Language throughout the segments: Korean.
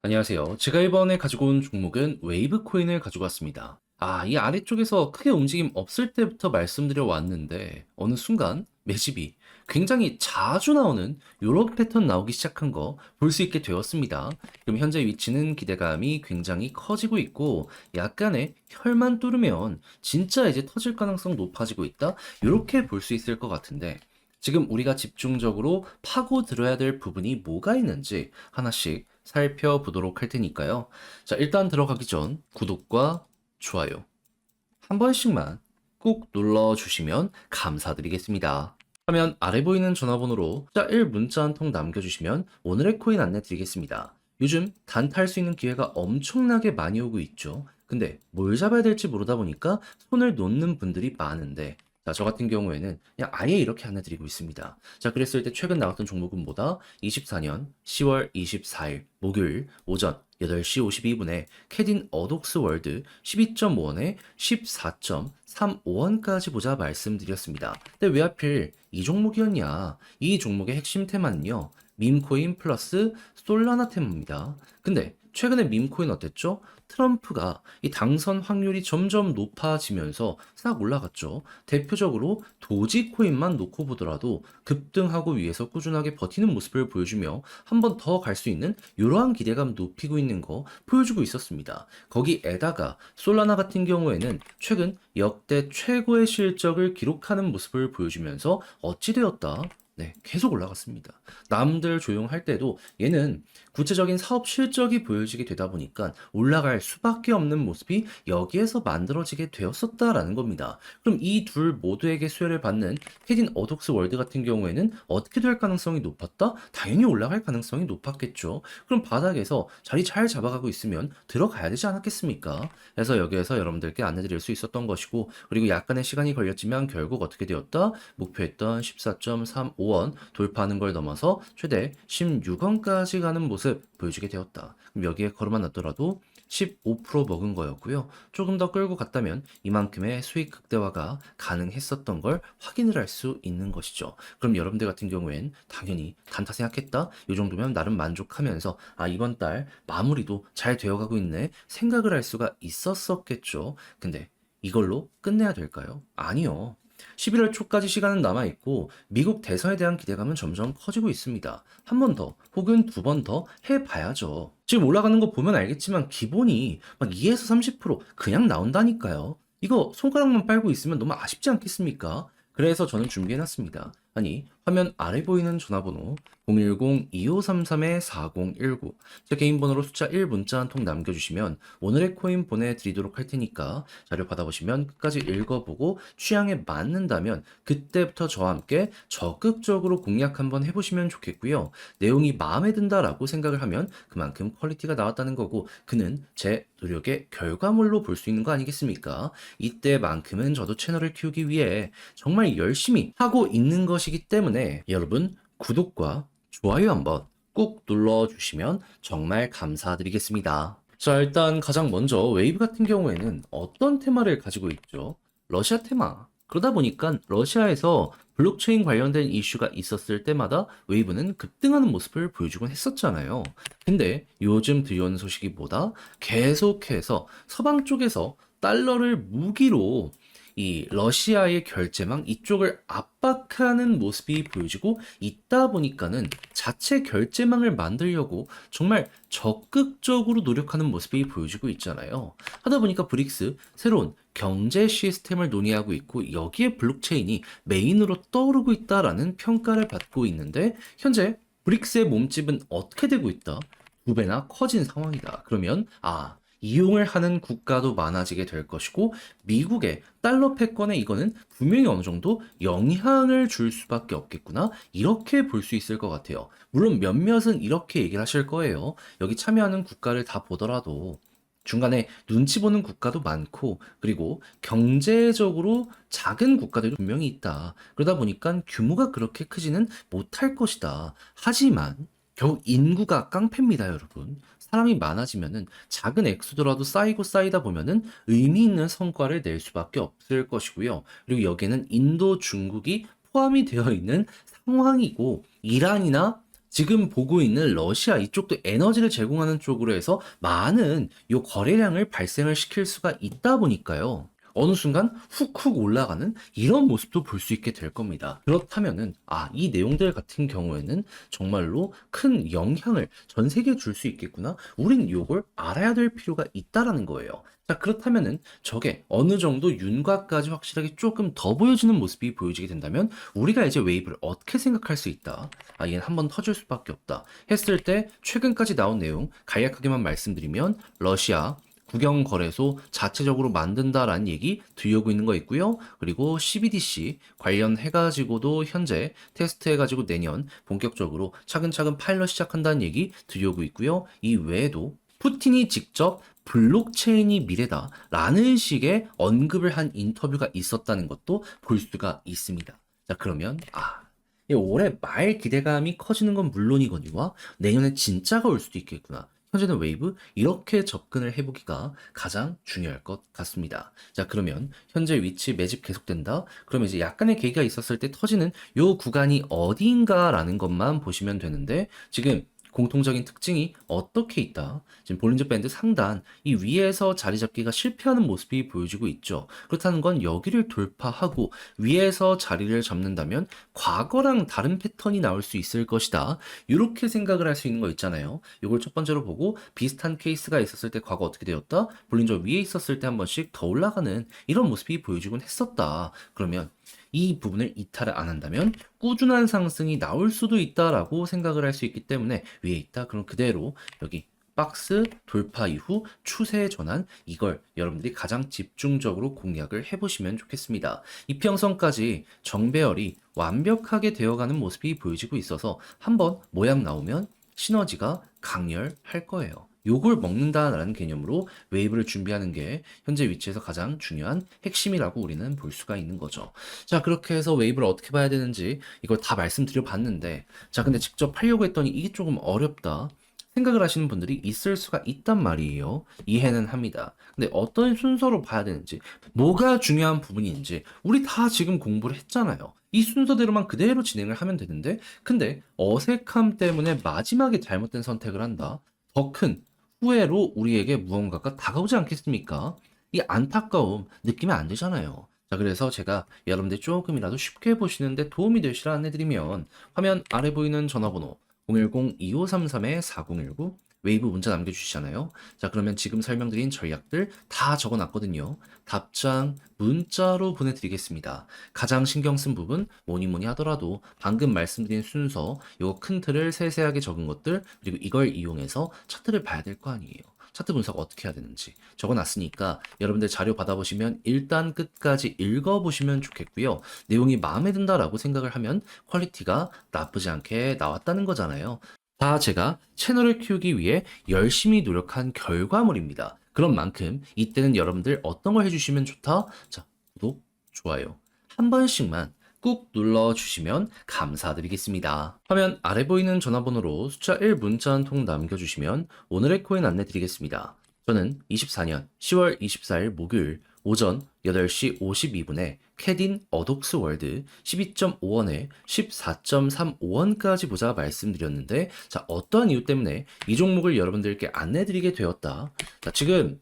안녕하세요. 제가 이번에 가지고 온 종목은 웨이브 코인을 가지고 왔습니다. 이 아래쪽에서 크게 움직임 없을 때부터 말씀드려 왔는데, 어느 순간 매집이 굉장히 자주 나오는 이런 패턴 나오기 시작한 거 볼 수 있게 되었습니다. 그럼 현재 위치는 기대감이 굉장히 커지고 있고, 약간의 혈만 뚫으면 진짜 이제 터질 가능성 높아지고 있다? 이렇게 볼 수 있을 것 같은데, 지금 우리가 집중적으로 파고 들어야 될 부분이 뭐가 있는지 하나씩 살펴보도록 할 테니까요. 자, 일단 들어가기 전 구독과 좋아요 한 번씩만 꾹 눌러주시면 감사드리겠습니다. 화면 아래 보이는 전화번호로 숫자 1 문자 한 통 남겨주시면 오늘의 코인 안내 드리겠습니다. 요즘 단타할 수 있는 기회가 엄청나게 많이 오고 있죠. 근데 뭘 잡아야 될지 모르다 보니까 손을 놓는 분들이 많은데, 자, 저 같은 경우에는 그냥 아예 이렇게 안내 드리고 있습니다. 자, 그랬을 때 최근 나왔던 종목은 뭐다? 24년 10월 24일 목요일 오전 8시 52분에 캐딘 어독스 월드 12.5원에 14.35원까지 보자 말씀드렸습니다. 근데 왜 하필 이 종목이었냐? 이 종목의 핵심 테마는요, 밈코인 플러스 솔라나 테마입니다. 근데 최근에 밈코인 어땠죠? 트럼프가 이 당선 확률이 점점 높아지면서 싹 올라갔죠. 대표적으로 도지코인만 놓고 보더라도 급등하고 위에서 꾸준하게 버티는 모습을 보여주며 한 번 더 갈 수 있는 이러한 기대감 높이고 있는 거 보여주고 있었습니다. 거기에다가 솔라나 같은 경우에는 최근 역대 최고의 실적을 기록하는 모습을 보여주면서 어찌되었다? 네, 계속 올라갔습니다. 남들 조용할 때도 얘는 구체적인 사업 실적이 보여지게 되다 보니까 올라갈 수밖에 없는 모습이 여기에서 만들어지게 되었었다라는 겁니다. 그럼 이 둘 모두에게 수혜를 받는 캐딘 어독스 월드 같은 경우에는 어떻게 될 가능성이 높았다? 당연히 올라갈 가능성이 높았겠죠. 그럼 바닥에서 자리 잘 잡아가고 있으면 들어가야 되지 않았겠습니까? 그래서 여기에서 여러분들께 안내드릴 수 있었던 것이고, 그리고 약간의 시간이 걸렸지만 결국 어떻게 되었다? 목표했던 14.35원 돌파하는 걸 넘어서 최대 16원까지 가는 모습 보여주게 되었다. 그럼 여기에 걸어만 놨더라도 15% 먹은 거였고요. 조금 더 끌고 갔다면 이만큼의 수익 극대화가 가능했었던 걸 확인을 할 수 있는 것이죠. 그럼 여러분들 같은 경우엔 당연히 단타 생각했다? 이 정도면 나름 만족하면서 이번 달 마무리도 잘 되어가고 있네 생각을 할 수가 있었었겠죠. 근데 이걸로 끝내야 될까요? 아니요. 11월 초까지 시간은 남아있고 미국 대선에 대한 기대감은 점점 커지고 있습니다. 한 번 더 혹은 두 번 더 해봐야죠. 지금 올라가는 거 보면 알겠지만 기본이 막 2에서 30% 그냥 나온다니까요. 이거 손가락만 빨고 있으면 너무 아쉽지 않겠습니까? 그래서 저는 준비해놨습니다. 아니, 화면 아래 보이는 전화번호 010-2533-4019, 제 개인 번호로 숫자 1 문자 한 통 남겨주시면 오늘의 코인 보내드리도록 할 테니까 자료 받아보시면 끝까지 읽어보고 취향에 맞는다면 그때부터 저와 함께 적극적으로 공략 한번 해보시면 좋겠고요. 내용이 마음에 든다라고 생각을 하면 그만큼 퀄리티가 나왔다는 거고, 그는 제 노력의 결과물로 볼 수 있는 거 아니겠습니까? 이때만큼은 저도 채널을 키우기 위해 정말 열심히 하고 있는 것이기 때문에 여러분 구독과 좋아요 한번 꾹 눌러주시면 정말 감사드리겠습니다. 자, 일단 가장 먼저 웨이브 같은 경우에는 어떤 테마를 가지고 있죠? 러시아 테마. 그러다 보니까 러시아에서 블록체인 관련된 이슈가 있었을 때마다 웨이브는 급등하는 모습을 보여주곤 했었잖아요. 근데 요즘 들려오는 소식이 뭐다? 계속해서 서방 쪽에서 달러를 무기로 이 러시아의 결제망 이쪽을 압박하는 모습이 보여지고 있다 보니까는 자체 결제망을 만들려고 정말 적극적으로 노력하는 모습이 보여지고 있잖아요. 하다 보니까 브릭스 새로운 경제 시스템을 논의하고 있고 여기에 블록체인이 메인으로 떠오르고 있다라는 평가를 받고 있는데, 현재 브릭스의 몸집은 어떻게 되고 있다? 두 배나 커진 상황이다. 그러면 이용을 하는 국가도 많아지게 될 것이고 미국의 달러 패권에 이거는 분명히 어느 정도 영향을 줄 수밖에 없겠구나, 이렇게 볼 수 있을 것 같아요. 물론 몇몇은 이렇게 얘기를 하실 거예요. 여기 참여하는 국가를 다 보더라도 중간에 눈치 보는 국가도 많고, 그리고 경제적으로 작은 국가들도 분명히 있다. 그러다 보니까 규모가 그렇게 크지는 못할 것이다. 하지만 결국 인구가 깡패입니다, 여러분. 사람이 많아지면은 작은 액수더라도 쌓이고 쌓이다 보면은 의미 있는 성과를 낼 수밖에 없을 것이고요. 그리고 여기에는 인도, 중국이 포함이 되어 있는 상황이고, 이란이나 지금 보고 있는 러시아 이쪽도 에너지를 제공하는 쪽으로 해서 많은 요 거래량을 발생을 시킬 수가 있다 보니까요. 어느 순간 훅훅 올라가는 이런 모습도 볼 수 있게 될 겁니다. 그렇다면은 이 내용들 같은 경우에는 정말로 큰 영향을 전 세계에 줄 수 있겠구나. 우린 요걸 알아야 될 필요가 있다라는 거예요. 자, 그렇다면은 저게 어느 정도 윤곽까지 확실하게 조금 더 보여지는 모습이 보여지게 된다면 우리가 이제 웨이브를 어떻게 생각할 수 있다. 얘는 한번 터질 수밖에 없다. 했을 때 최근까지 나온 내용 간략하게만 말씀드리면 러시아 국영거래소 자체적으로 만든다라는 얘기 들려오고 있는 거 있고요. 그리고 CBDC 관련해가지고도 현재 테스트해가지고 내년 본격적으로 차근차근 파일럿 시작한다는 얘기 들려오고 있고요. 이 외에도 푸틴이 직접 블록체인이 미래다라는 식의 언급을 한 인터뷰가 있었다는 것도 볼 수가 있습니다. 자, 그러면 이 올해 말 기대감이 커지는 건 물론이거니와 내년에 진짜가 올 수도 있겠구나. 현재는 웨이브 이렇게 접근을 해보기가 가장 중요할 것 같습니다. 자, 그러면 현재 위치 매집 계속된다. 그러면 이제 약간의 계기가 있었을 때 터지는 요 구간이 어디인가라는 것만 보시면 되는데 지금 공통적인 특징이 어떻게 있다. 지금 볼린저 밴드 상단 이 위에서 자리 잡기가 실패하는 모습이 보여지고 있죠. 그렇다는 건 여기를 돌파하고 위에서 자리를 잡는다면 과거랑 다른 패턴이 나올 수 있을 것이다. 이렇게 생각을 할 수 있는 거 있잖아요. 이걸 첫 번째로 보고 비슷한 케이스가 있었을 때 과거 어떻게 되었다? 볼린저 위에 있었을 때 한 번씩 더 올라가는 이런 모습이 보여지곤 했었다. 그러면 이 부분을 이탈을 안 한다면 꾸준한 상승이 나올 수도 있다라고 생각을 할 수 있기 때문에 위에 있다. 그럼 그대로 여기 박스 돌파 이후 추세 전환 이걸 여러분들이 가장 집중적으로 공략을 해보시면 좋겠습니다. 이평선까지 정배열이 완벽하게 되어가는 모습이 보여지고 있어서 한번 모양 나오면 시너지가 강렬할 거예요. 요걸 먹는다라는 개념으로 웨이브를 준비하는 게 현재 위치에서 가장 중요한 핵심이라고 우리는 볼 수가 있는 거죠. 자, 그렇게 해서 웨이브를 어떻게 봐야 되는지 이걸 다 말씀드려 봤는데, 자, 근데 직접 하려고 했더니 이게 조금 어렵다. 생각을 하시는 분들이 있을 수가 있단 말이에요. 이해는 합니다. 근데 어떤 순서로 봐야 되는지, 뭐가 중요한 부분인지, 우리 다 지금 공부를 했잖아요. 이 순서대로만 그대로 진행을 하면 되는데, 근데 어색함 때문에 마지막에 잘못된 선택을 한다. 더큰 후회로 우리에게 무언가가 다가오지 않겠습니까? 이 안타까움 느끼면 안 되잖아요. 자, 그래서 제가 여러분들 조금이라도 쉽게 보시는데 도움이 되시라 안내드리면 화면 아래 보이는 전화번호 010-2533-4019 웨이브 문자 남겨주시잖아요. 자, 그러면 지금 설명드린 전략들 다 적어놨거든요. 답장 문자로 보내드리겠습니다. 가장 신경 쓴 부분 뭐니 뭐니 하더라도 방금 말씀드린 순서 요 큰 틀을 세세하게 적은 것들 그리고 이걸 이용해서 차트를 봐야 될 거 아니에요. 차트 분석 어떻게 해야 되는지 적어놨으니까 여러분들 자료 받아보시면 일단 끝까지 읽어보시면 좋겠고요. 내용이 마음에 든다라고 생각을 하면 퀄리티가 나쁘지 않게 나왔다는 거잖아요. 다 제가 채널을 키우기 위해 열심히 노력한 결과물입니다. 그런 만큼 이때는 여러분들 어떤 걸 해주시면 좋다? 자, 구독, 좋아요 한 번씩만 꾹 눌러주시면 감사드리겠습니다. 화면 아래 보이는 전화번호로 숫자 1 문자 한 통 남겨주시면 오늘의 코인 안내 드리겠습니다. 저는 24년 10월 24일 목요일 오전 8시 52분에 캐딘 어독스 월드 12.5원에 14.35원까지 보자 말씀드렸는데 자, 어떠한 이유 때문에 이 종목을 여러분들께 안내드리게 되었다. 자, 지금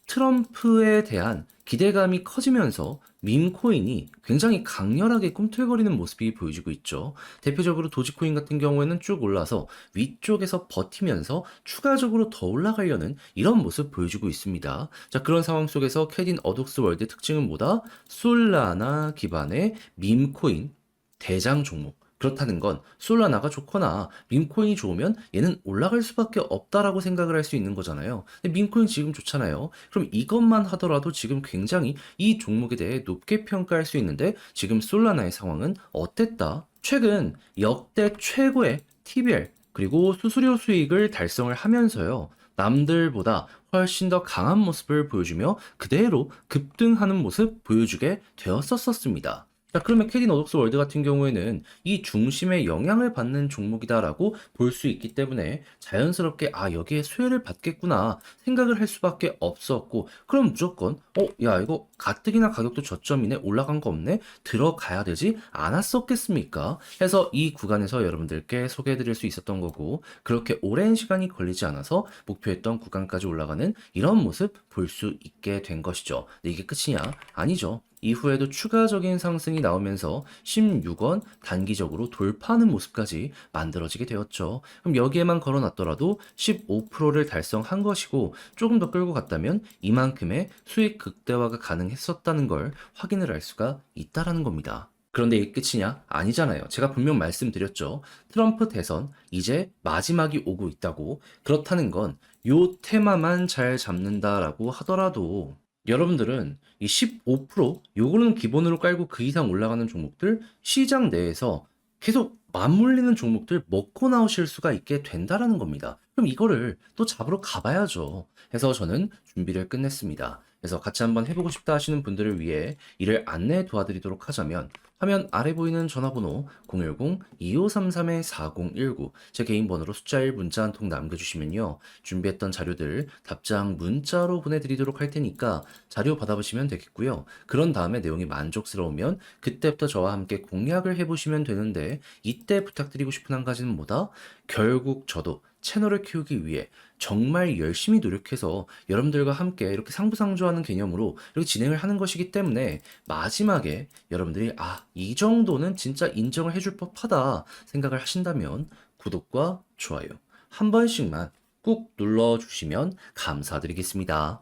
트럼프에 대한 기대감이 커지면서 밈코인이 굉장히 강렬하게 꿈틀거리는 모습이 보여지고 있죠. 대표적으로 도지코인 같은 경우에는 쭉 올라서 위쪽에서 버티면서 추가적으로 더 올라가려는 이런 모습 보여주고 있습니다. 자, 그런 상황 속에서 캐딘 어독스 월드의 특징은 뭐다? 솔라나 기반의 밈코인 대장 종목. 그렇다는 건 솔라나가 좋거나 밈코인이 좋으면 얘는 올라갈 수밖에 없다라고 생각을 할 수 있는 거잖아요. 근데 밈코인 지금 좋잖아요. 그럼 이것만 하더라도 지금 굉장히 이 종목에 대해 높게 평가할 수 있는데 지금 솔라나의 상황은 어땠다? 최근 역대 최고의 TBL 그리고 수수료 수익을 달성을 하면서요. 남들보다 훨씬 더 강한 모습을 보여주며 그대로 급등하는 모습 보여주게 되었었습니다. 자, 그러면 캐디 너덕스 월드 같은 경우에는 이 중심에 영향을 받는 종목이다라고 볼 수 있기 때문에 자연스럽게 아, 여기에 수혜를 받겠구나 생각을 할 수밖에 없었고, 그럼 무조건 야, 이거 가뜩이나 가격도 저점이네, 올라간 거 없네, 들어가야 되지 않았었겠습니까? 해서 이 구간에서 여러분들께 소개해 드릴 수 있었던 거고, 그렇게 오랜 시간이 걸리지 않아서 목표했던 구간까지 올라가는 이런 모습 볼 수 있게 된 것이죠. 근데 이게 끝이냐? 아니죠. 이후에도 추가적인 상승이 나오면서 16원 단기적으로 돌파하는 모습까지 만들어지게 되었죠. 그럼 여기에만 걸어놨더라도 15%를 달성한 것이고, 조금 더 끌고 갔다면 이만큼의 수익 극대화가 가능했었다는 걸 확인을 할 수가 있다라는 겁니다. 그런데 이게 끝이냐? 아니잖아요. 제가 분명 말씀드렸죠. 트럼프 대선 이제 마지막이 오고 있다고. 그렇다는 건 요 테마만 잘 잡는다라고 하더라도 여러분들은 이 15% 요거는 기본으로 깔고 그 이상 올라가는 종목들, 시장 내에서 계속 맞물리는 종목들 먹고 나오실 수가 있게 된다라는 겁니다. 그럼 이거를 또 잡으러 가봐야죠. 해서 저는 준비를 끝냈습니다. 그래서 같이 한번 해보고 싶다 하시는 분들을 위해 이를 안내 도와드리도록 하자면, 화면 아래 보이는 전화번호 010-2533-4019, 제 개인 번호로 숫자 1 문자 한 통 남겨주시면요, 준비했던 자료들 답장 문자로 보내드리도록 할 테니까 자료 받아보시면 되겠고요. 그런 다음에 내용이 만족스러우면 그때부터 저와 함께 공략을 해보시면 되는데, 이때 부탁드리고 싶은 한 가지는 뭐다? 결국 저도 채널을 키우기 위해 정말 열심히 노력해서 여러분들과 함께 이렇게 상부상조하는 개념으로 이렇게 진행을 하는 것이기 때문에, 마지막에 여러분들이 아, 이 정도는 진짜 인정을 해줄 법하다 생각을 하신다면 구독과 좋아요 한 번씩만 꾹 눌러주시면 감사드리겠습니다.